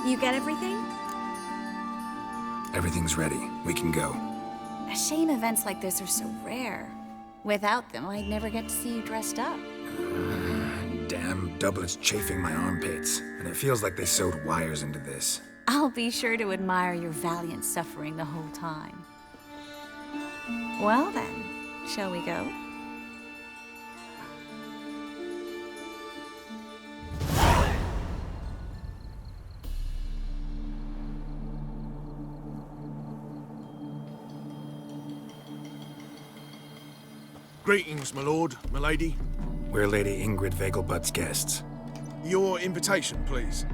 You get everything? Everything's ready. We can go. A shame events like this are so rare. Without them, I'd never get to see you dressed up. Damn doublets chafing my armpits. And it feels like they sewed wires into this. I'll be sure to admire your valiant suffering the whole time. Well then, shall we go? Greetings, my lord, my lady. We're Lady Ingrid Vegelbud's guests. Your invitation, please.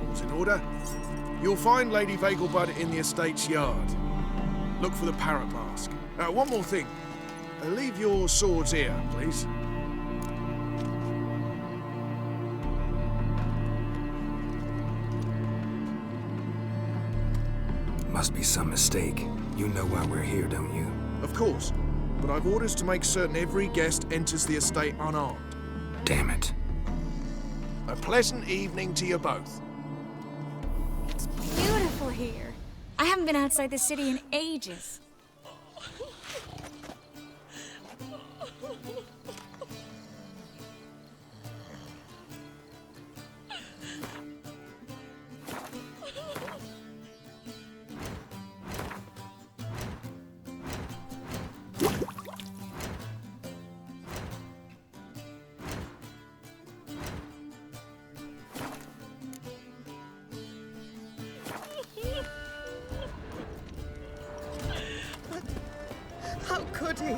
All's in order. You'll find Lady Vegelbud in the estate's yard. Look for the parrot mask. One more thing. Leave your swords here, please. Must be some mistake. You know why we're here, don't you? Of course. But I've orders to make certain every guest enters the estate unarmed. Damn it. A pleasant evening to you both. It's beautiful here. I haven't been outside the city in ages. How could he?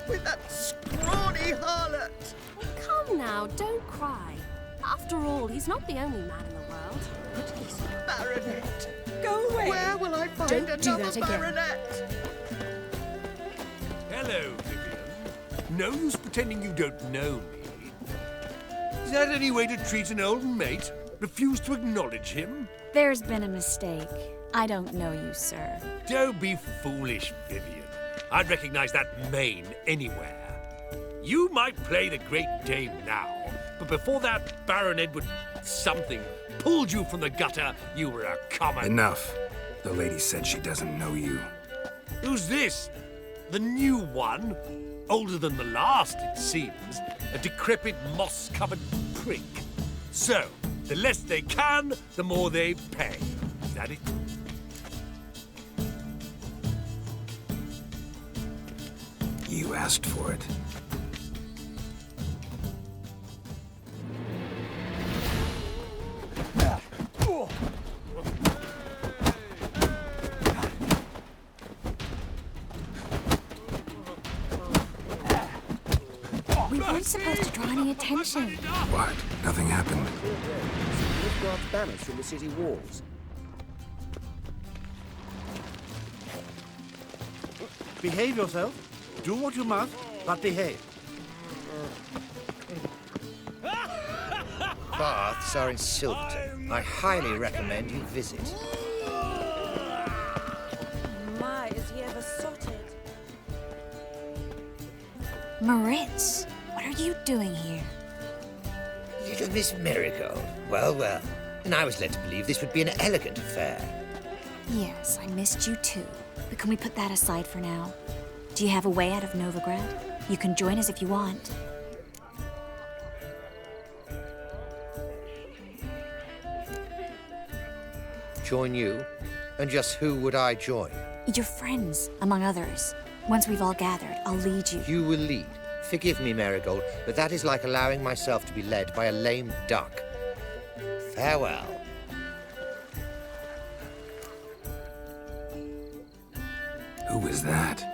With that scrawny harlot! Come now, don't cry. After all, he's not the only man in the world. But he's a baronet. Go away. Where will I find Don't do another that again. baronet? Hello, Vivian. No use pretending you don't know me. Is that any way to treat an old mate? Refuse to acknowledge him? There's been a mistake. I don't know you, sir. Don't be foolish, Vivian. I'd recognize that mane anywhere. You might play the Great Dame now, but before that Baron Edward something pulled you from the gutter, you were a common... Enough. The lady said she doesn't know you. Who's this? The new one? Older than the last, it seems. A decrepit, moss-covered prick. So, the less they can, the more they pay. Is that it? You asked for it. We weren't supposed to draw any attention. What? Nothing happened. Lift banners from the city walls. Behave yourself. Do what you must, but behave. Baths are in Silverton. I highly recommend you visit. My, is he ever sotted? Moritz, what are you doing here? Little Miss Marigold. Well, well. And I was led to believe this would be an elegant affair. Yes, I missed you too. But can we put that aside for now? Do you have a way out of Novigrad? You can join us if you want. Join you? And just who would I join? Your friends, among others. Once we've all gathered, I'll lead you. You will lead. Forgive me, Marigold, but that is like allowing myself to be led by a lame duck. Farewell. Who is that?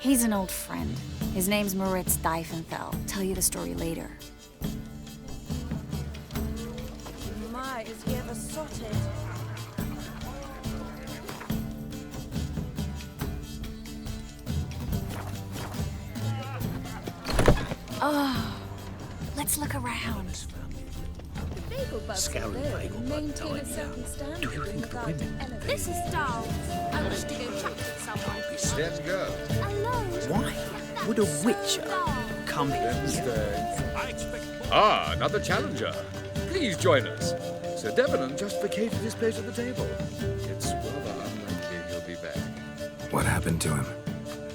He's an old friend. His name's Moritz Diefenfeld. Tell you the story later. My, is he ever sotted? Oh, let's look around. Scouring Vegelbud, no idea. Do you think the women... This is dull. I wish to go chat with someone. Let's go. Alone. Why would a witcher come here? I expect more. Ah, another challenger. Please join us. Sir Debenham just vacated his place at the table. It's rather unlikely he'll be back. What happened to him?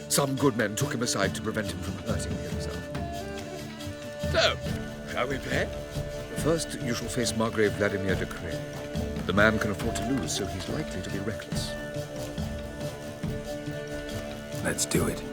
Some good men took him aside to prevent him from hurting himself. So, shall we play? First, you shall face Margrave Vladimir de Cray. The man can afford to lose, so he's likely to be reckless. Let's do it.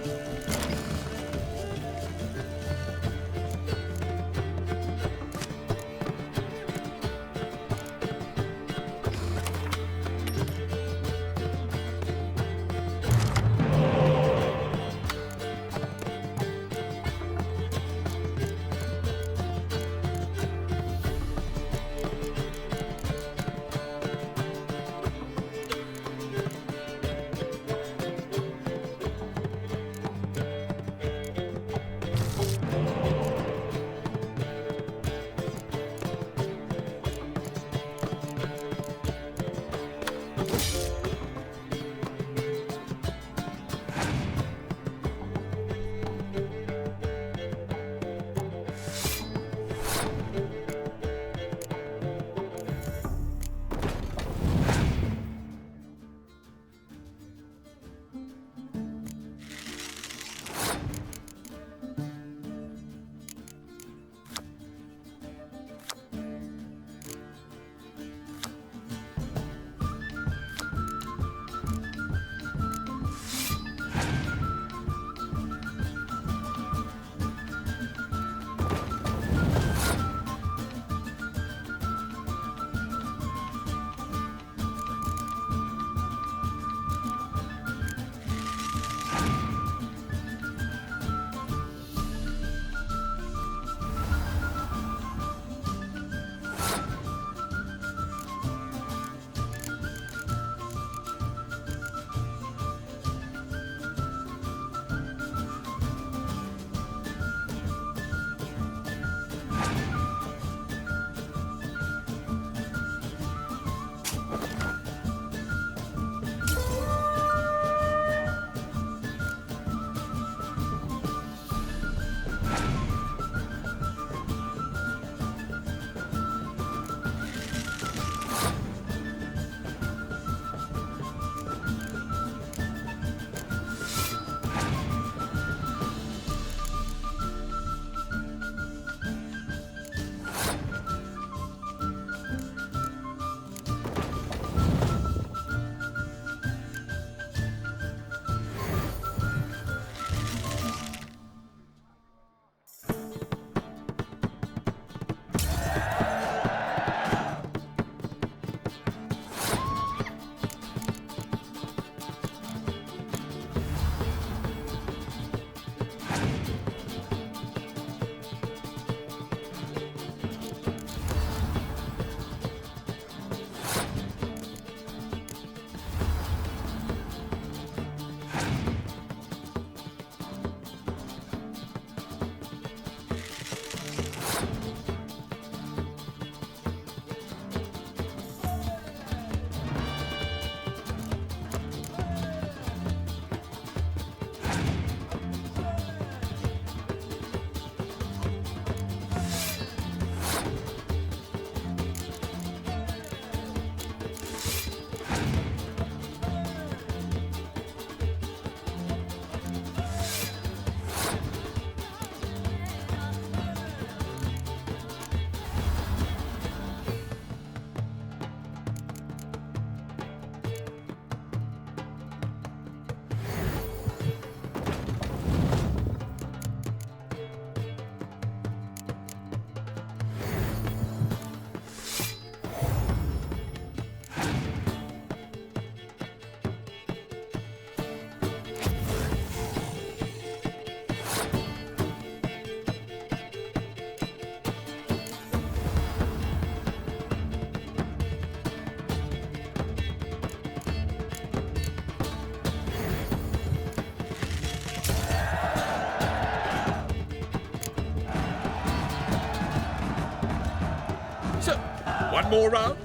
One more round?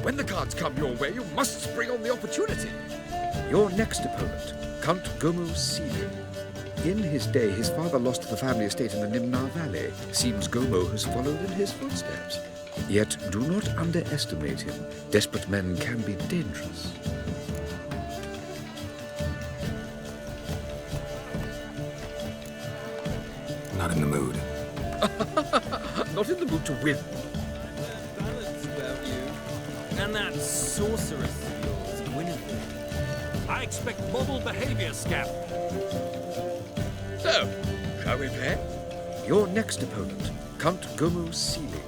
When the cards come your way, you must spring on the opportunity. Your next opponent, Count Gomu Sili. In his day, his father lost the family estate in the Nimnar Valley. Seems Gomo has followed in his footsteps. Yet do not underestimate him. Desperate men can be dangerous. Not in the mood. Not in the mood to win. Balance about you. And that sorceress of yours, Gwyneth. I expect model behavior, Scamp. So, shall we play? Your next opponent, Count Gomo Sealy.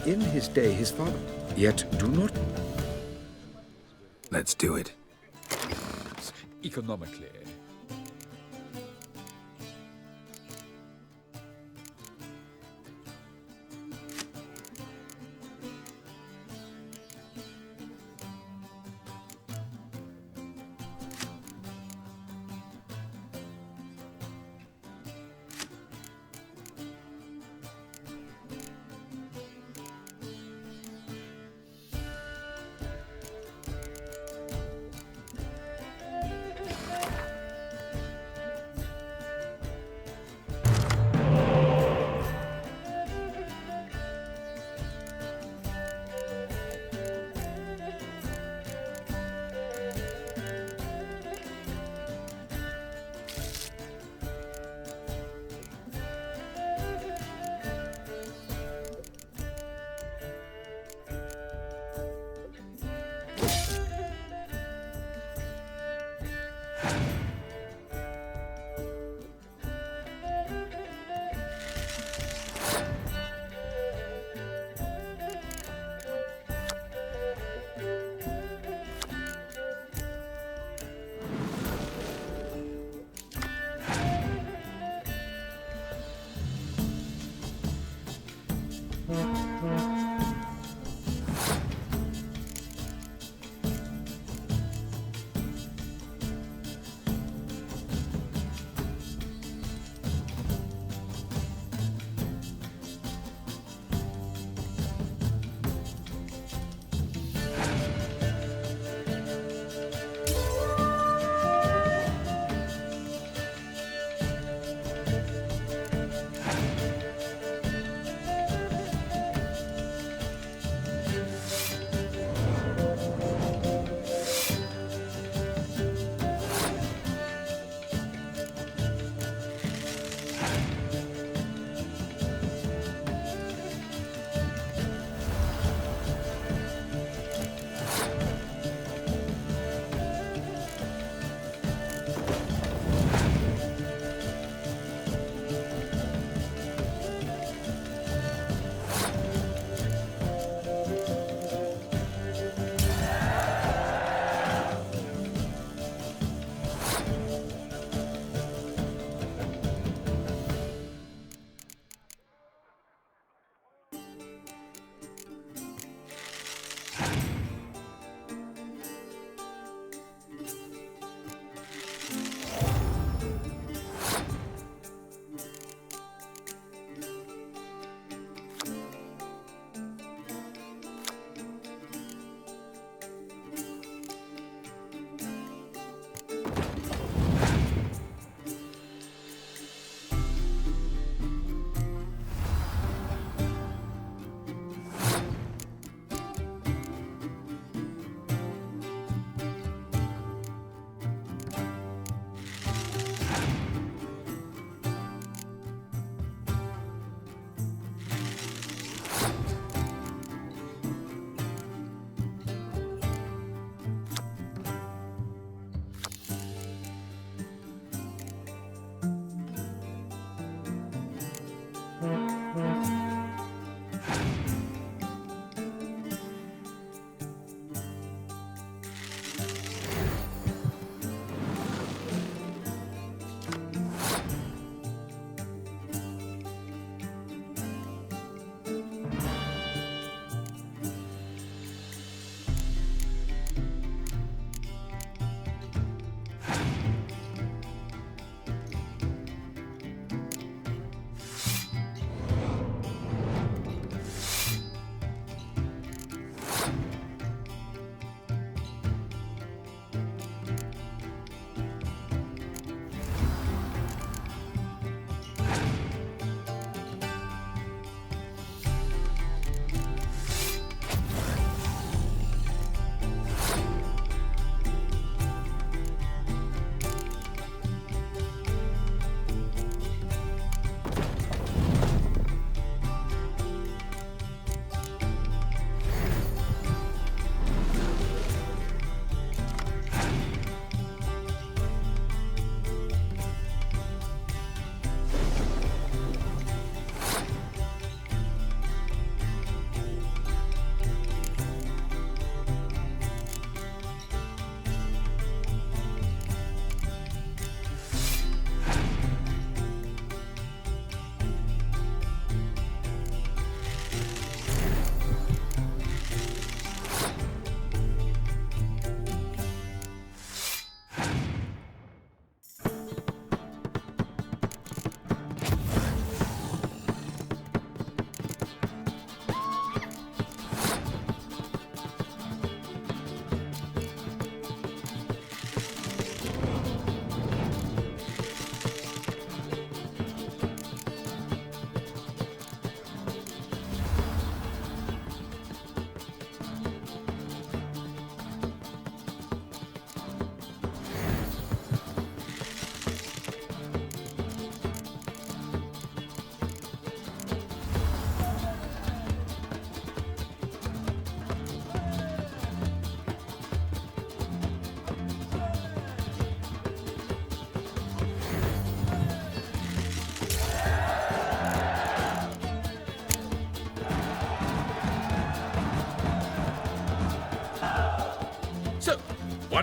In his day, his father... Yet do not... Let's do it. Economically.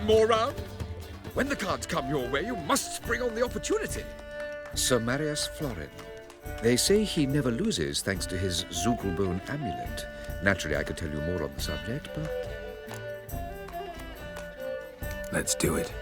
more round? When the cards come your way, you must spring on the opportunity. Sir Marius Florin. They say he never loses thanks to his Zugelbone amulet. Naturally, I could tell you more on the subject, but... Let's do it.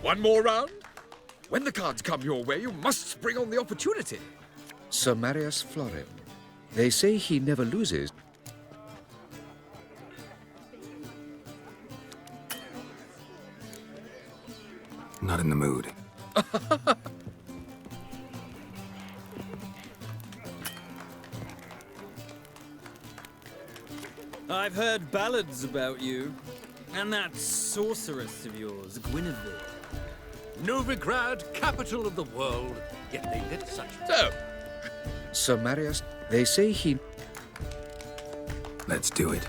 One more round? When the cards come your way, you must spring on the opportunity. Sir Marius Florin. They say he never loses. Not in the mood. I've heard ballads about you. And that sorceress of yours, Guinevere. Novigrad, capital of the world, yet they let such... So, Sir Marius, they say he... Let's do it.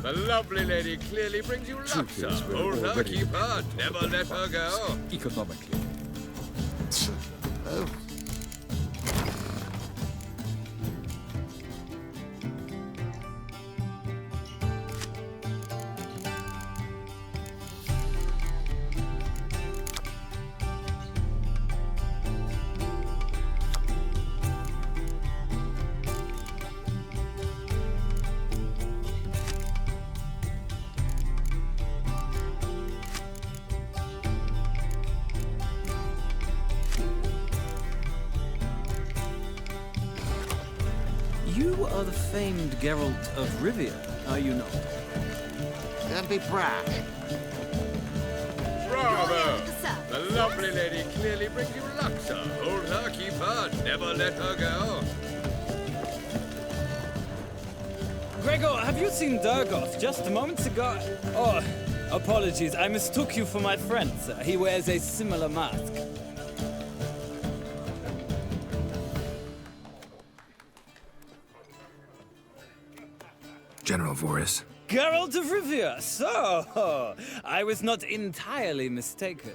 The lovely lady clearly brings you luxor. Hold her, keep her, never let her go. Economically. You are the famed Geralt of Rivia, are you not? Don't be brash. Bravo! The lovely lady clearly brings you luxor. Hold her, keep her, never let her go. Gregor, have you seen Durgoth just moments ago? Oh, apologies, I mistook you for my friend, sir. He wears a similar mask. General Voris. Geralt of Rivia, so I was not entirely mistaken.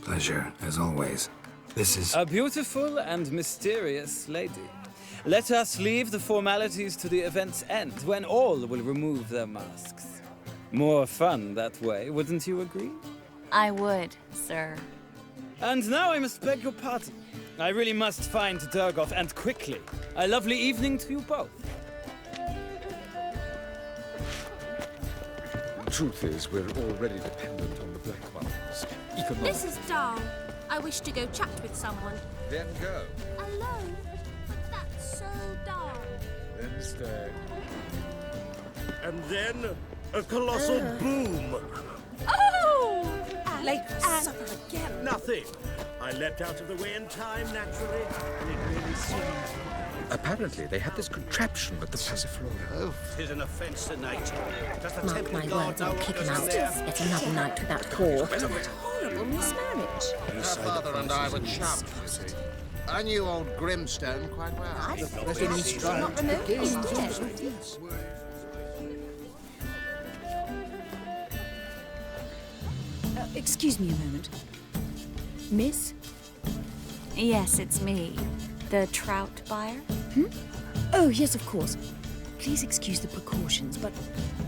Pleasure, as always. This is... A beautiful and mysterious lady. Let us leave the formalities to the event's end, when all will remove their masks. More fun that way, wouldn't you agree? I would, sir. And now I must beg your pardon. I really must find Durgoth, and quickly. A lovely evening to you both. The truth is, we're already dependent on the Black Ones. This is Dahl. I wish to go chat with someone. Then go. Alone? But that's so dull. Then stay. And then a colossal boom. Oh! Late supper again. Nothing. I leapt out of the way in time, naturally, and it really seemed... Apparently, they had this contraption at the Passiflora. Tis an offence to nature. Does the Mark Temple my Guard words, know I'll what kick him goes out. on there? Yet another night with that whore. Horrible mismarriage. Her father and I were chums, you see. I knew old Grimstone quite well. I reckon he's trying to begin. Excuse me a moment. Miss? Yes, it's me. The trout buyer? Oh, yes, of course. Please excuse the precautions, but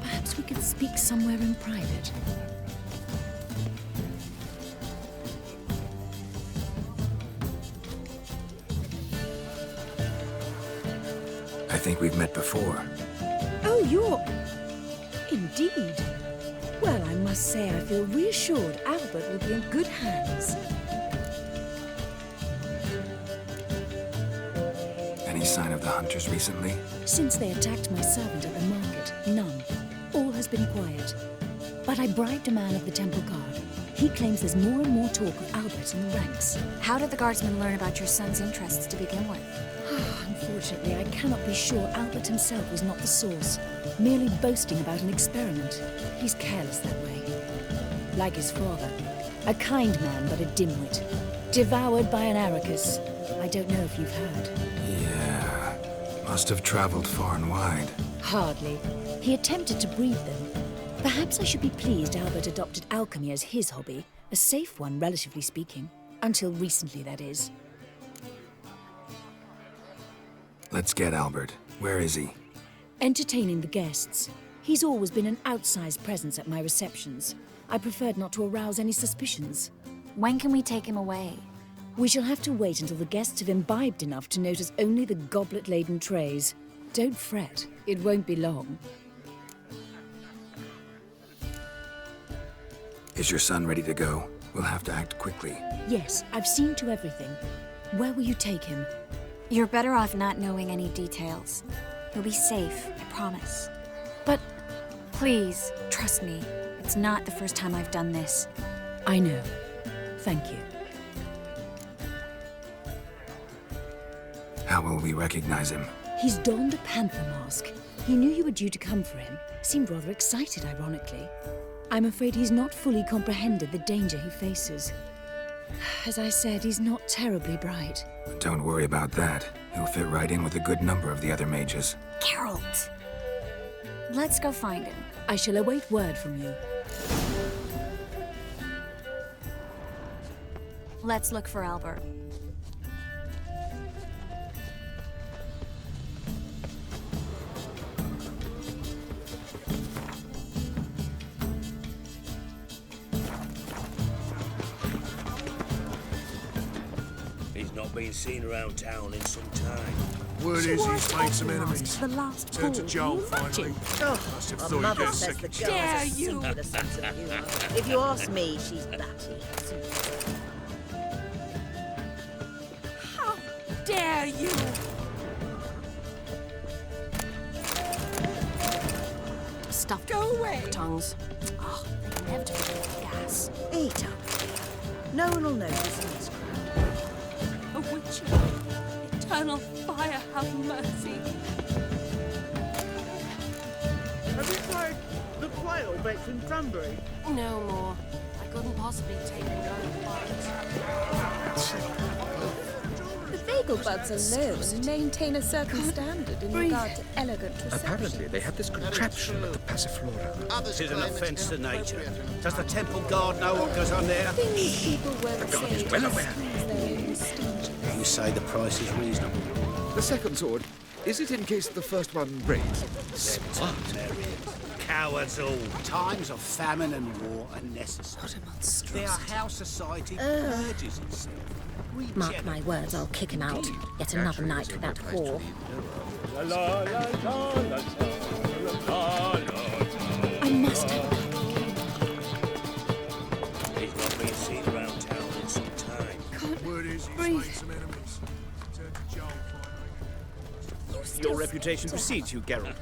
perhaps we could speak somewhere in private. I think we've met before. Oh, you're... Indeed. Well, I must say I feel reassured Albert will be in good hands. Any sign of the hunters recently? Since they attacked my servant at the market, none. All has been quiet. But I bribed a man of the Temple Guard. He claims there's more and more talk of Albert in the ranks. How did the guardsmen learn about your son's interests to begin with? Unfortunately, I cannot be sure Albert himself was not the source, merely boasting about an experiment. He's careless that way. Like his father. A kind man, but a dimwit. Devoured by an Arrakis. I don't know if you've heard. Yeah. Must have traveled far and wide. Hardly. He attempted to breed them. Perhaps I should be pleased Albert adopted alchemy as his hobby. A safe one, relatively speaking. Until recently, that is. Let's get Albert. Where is he? Entertaining the guests. He's always been an outsized presence at my receptions. I preferred not to arouse any suspicions. When can we take him away? We shall have to wait until the guests have imbibed enough to notice only the goblet-laden trays. Don't fret. It won't be long. Is your son ready to go? We'll have to act quickly. Yes, I've seen to everything. Where will you take him? You're better off not knowing any details. He'll be safe, I promise. But... Please, trust me. It's not the first time I've done this. I know. Thank you. How will we recognize him? He's donned a panther mask. He knew you were due to come for him. Seemed rather excited, ironically. I'm afraid he's not fully comprehended the danger he faces. As I said, he's not terribly bright. Don't worry about that. He'll fit right in with a good number of the other mages. Geralt! Let's go find him. I shall await word from you. Let's look for Albert. He's not been seen around town in some time. Word is he's made some enemies. The last Turned to ball. Joel finally. Must have My thought he'd mother get a says the second girl chance. has a singular sense of humour. If you ask me, she's batty. How dare you! Stuff. Go away! Tongues. Oh, they never took gas. Eat up. No one will notice in this crowd. A witcher. Eternal fire, have mercy. Have you tried the quail baked in cranberry? No more. I couldn't possibly take another bite. The bagel buds alone maintain a certain standard in regard to elegant reception. Apparently, they have this contraption at the Passiflora. It is an offence to nature. Does the temple guard know what goes on there? Things people won't God say is to well aware. squeeze their own stingy. You say the price is reasonable. The second sword, is it in case the first one breaks? Smart. Cowards all. Times of famine and war are necessary. Their house society purges itself. Mark my words, I'll kick him out. Yet another night with that whore. I must have back. He's not been seen around town in some time. Word is he's made some enemies. Turned to Joel finally. Your reputation precedes you, Geralt.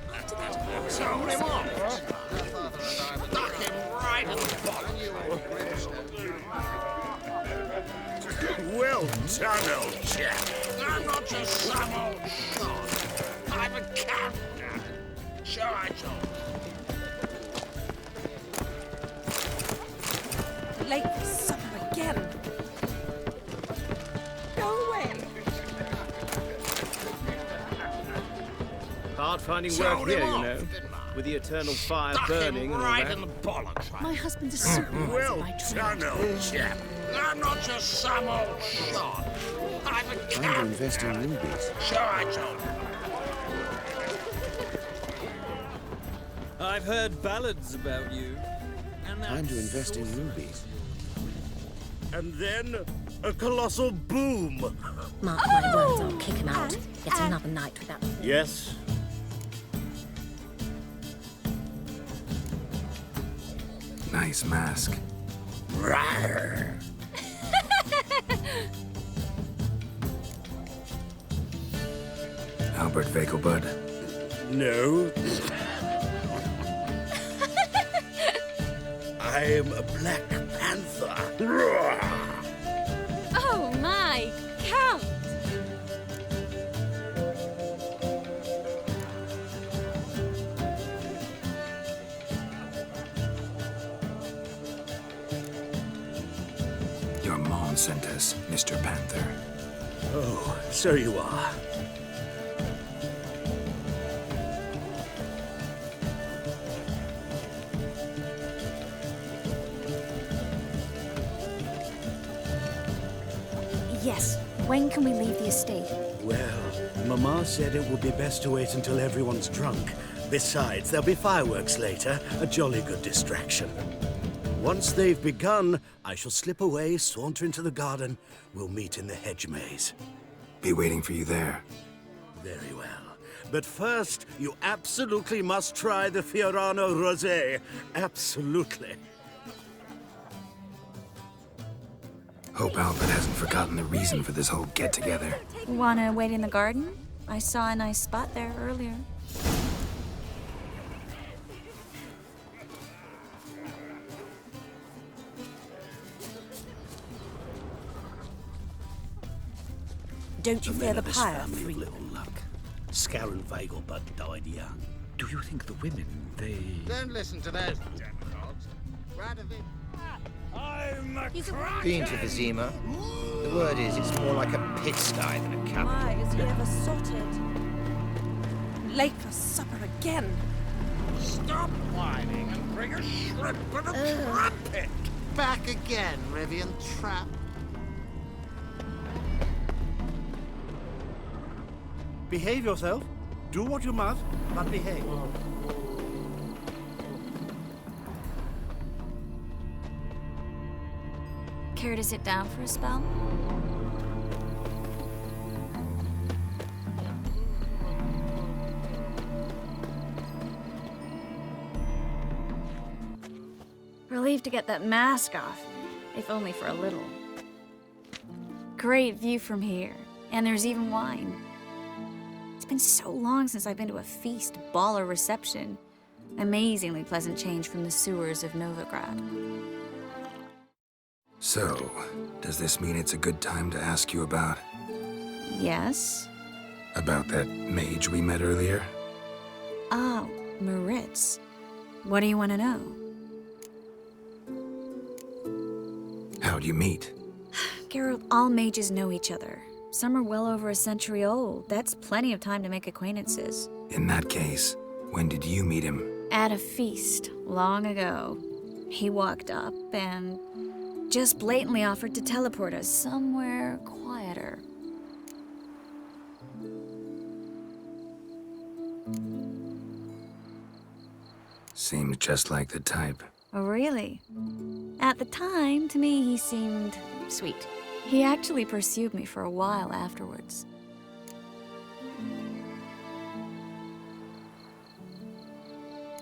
Tell him off! Knock him right in the bottom. Well done, old chap. I'm not just some old shot. I'm a captain. Sure I told. Late for supper again. Go away! Hard finding work Sold here, him you off, know. didn't I? With the eternal fire Knock burning him and all right that. in the bollocks. My husband's a supervisor Well by trade. done, old chap. I'm not just some old shot. I'm a captain. invest in rubies. Sure I told. I've heard ballads about you. Time to invest in rubies. And then a colossal boom. Mark my words, I'll kick him out. Yet another night with that whore. Yes. Nice mask. Rawr. Albert Vegelbud. No. I'm a Black Panther. Oh my, Count! Your mom sent us, Mr. Panther. Oh, so you are. Yes. When can we leave the estate? Well, Mama said it would be best to wait until everyone's drunk. Besides, there'll be fireworks later, a jolly good distraction. Once they've begun, I shall slip away, saunter into the garden. We'll meet in the hedge maze. Be waiting for you there. Very well. But first, you absolutely must try the Fiorano Rosé. Absolutely. Hope Albert hasn't forgotten the reason for this whole get-together. Wanna wait in the garden? I saw a nice spot there earlier. Don't you The fear men the of this pyre, family of Free? little luck. Scaran Vegelbud died young. Do you think the women, they... Don't listen to those demagogues. Radovid. Been to Vizima. The word is, it's more like a pigsty than a capital. Why is he ever sotted? Late for supper again. Stop whining and bring a shrimp and a trumpet! Back again, Rivian Trap. Behave yourself. Do what you must, but behave. Care to sit down for a spell? Relieved to get that mask off, if only for a little. Great view from here, and there's even wine. It's been so long since I've been to a feast, ball, or reception. Amazingly pleasant change from the sewers of Novigrad. So, does this mean it's a good time to ask you about... Yes? About that mage we met earlier? Oh, Maritz. What do you want to know? How'd you meet? Geralt, all mages know each other. Some are well over a century old. That's plenty of time to make acquaintances. In that case, when did you meet him? At a feast, long ago. He walked up and just blatantly offered to teleport us somewhere quieter. Seems just like the type. Oh, really? At the time, to me, he seemed sweet. He actually pursued me for a while afterwards.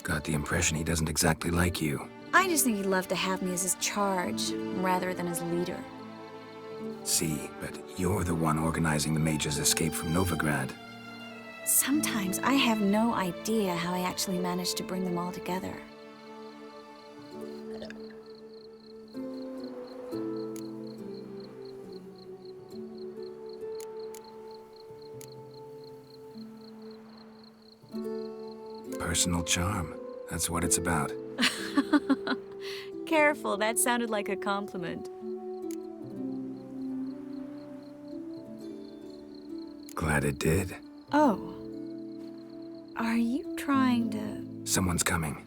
Got the impression he doesn't exactly like you. I just think he'd love to have me as his charge, rather than his leader. See, but you're the one organizing the mage's escape from Novigrad. Sometimes I have no idea how I actually managed to bring them all together. Personal charm. That's what it's about. Careful, that sounded like a compliment. Glad it did. Oh. Are you trying to... Someone's coming.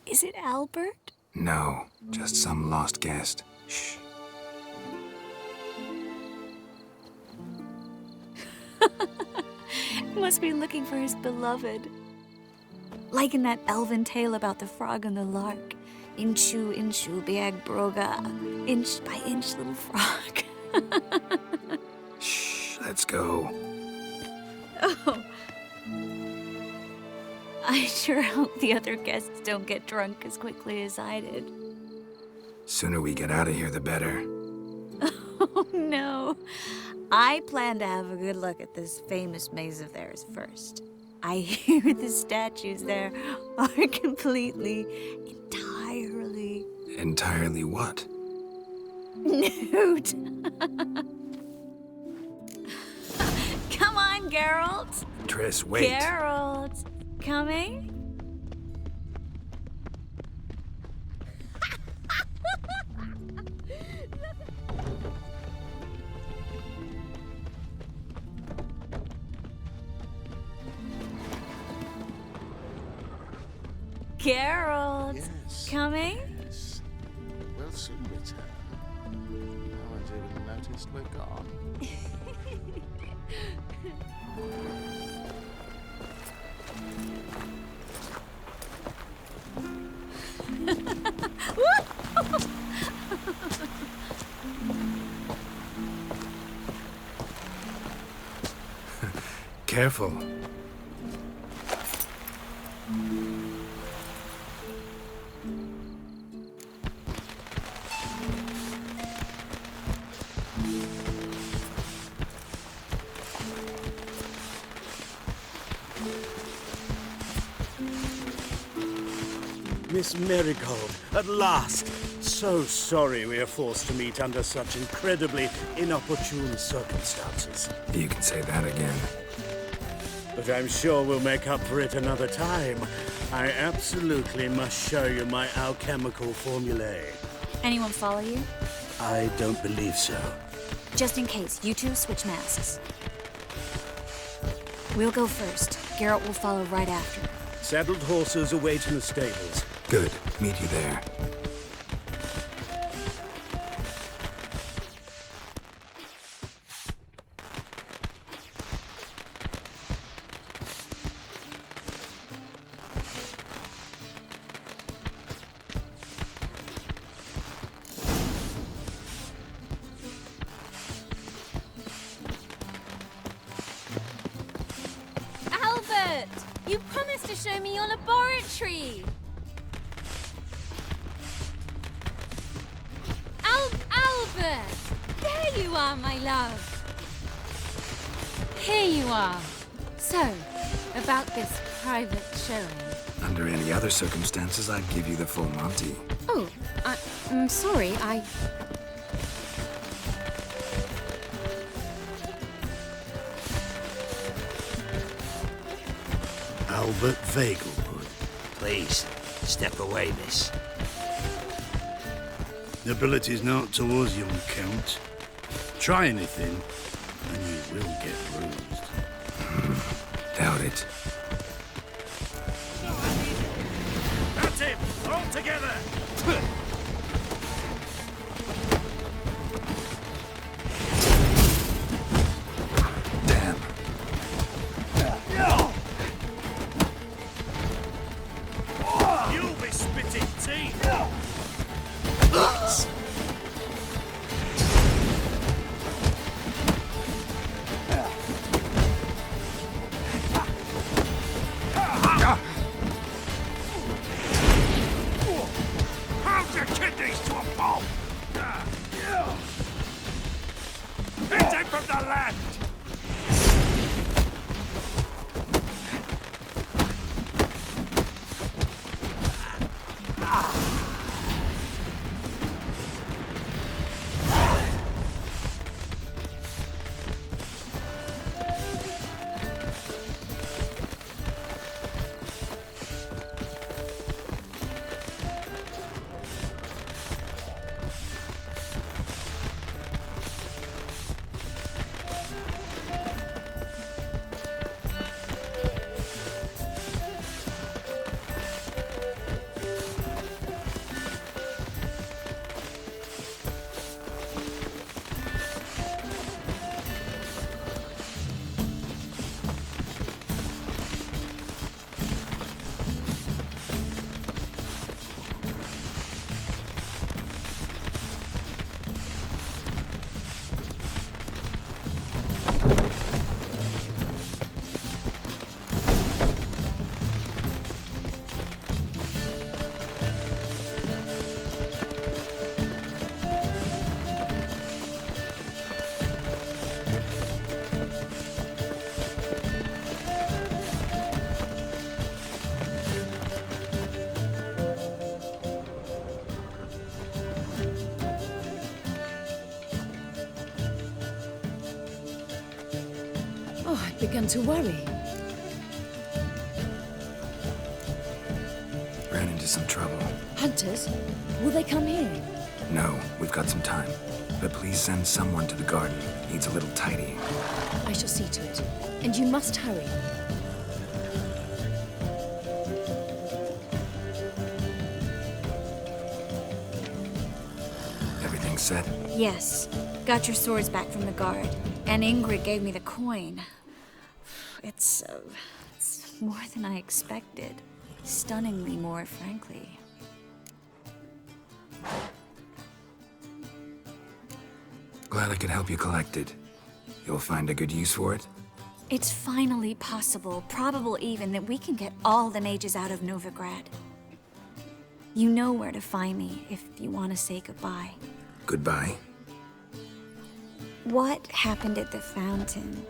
Is it Albert? No, just some lost guest. Shh. Must be looking for his beloved. Like in that elven tale about the frog and the lark. Inchu, inchu, biag broga. Inch by inch, little frog. Shh, let's go. Oh. I sure hope the other guests don't get drunk as quickly as I did. Sooner we get out of here, the better. Oh, no. I plan to have a good look at this famous maze of theirs first. I hear the statues there are completely, entirely... Entirely what? Nude. Come on, Geralt. Triss, wait. Geralt, coming? Geralt, Yes. coming? Yes. We'll soon return. No one's even noticed we're gone. Careful. Miss Marigold, at last! So sorry we are forced to meet under such incredibly inopportune circumstances. You can say that again. But I'm sure we'll make up for it another time. I absolutely must show you my alchemical formulae. Anyone follow you? I don't believe so. Just in case, you two switch masks. We'll go first. Geralt will follow right after. Saddled horses await in the stables. Good. Meet you there. Albert! You promised to show me your laboratory! Albert! There you are, my love! Here you are. So, about this private showing. Under any other circumstances, I'd give you the full Monty. Oh, I'm sorry, Albert Vegelbud. Please, step away, miss. Nobility's not towards young Count. Try anything, and you will get bruised. Doubt it. That's him! All together! Damn. You'll be spitting tea! How's your kidneys to a pulp? Hit him from the left! Oh, I've begun to worry. Ran into some trouble. Hunters? Will they come here? No, we've got some time. But please send someone to the garden. Needs a little tidying. I shall see to it. And you must hurry. Everything set? Yes. Got your swords back from the guard. And Ingrid gave me the coin. It's more than I expected. Stunningly more, frankly. Glad I could help you collect it. You'll find a good use for it? It's finally possible, probable even, that we can get all the mages out of Novigrad. You know where to find me if you want to say goodbye. Goodbye. What happened at the fountain?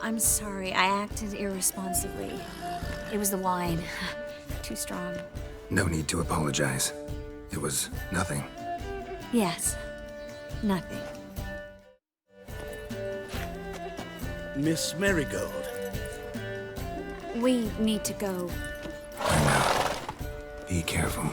I'm sorry, I acted irresponsibly. It was the wine. Too strong. No need to apologize. It was nothing. Yes, nothing. Miss Marigold. We need to go. I know. Be careful.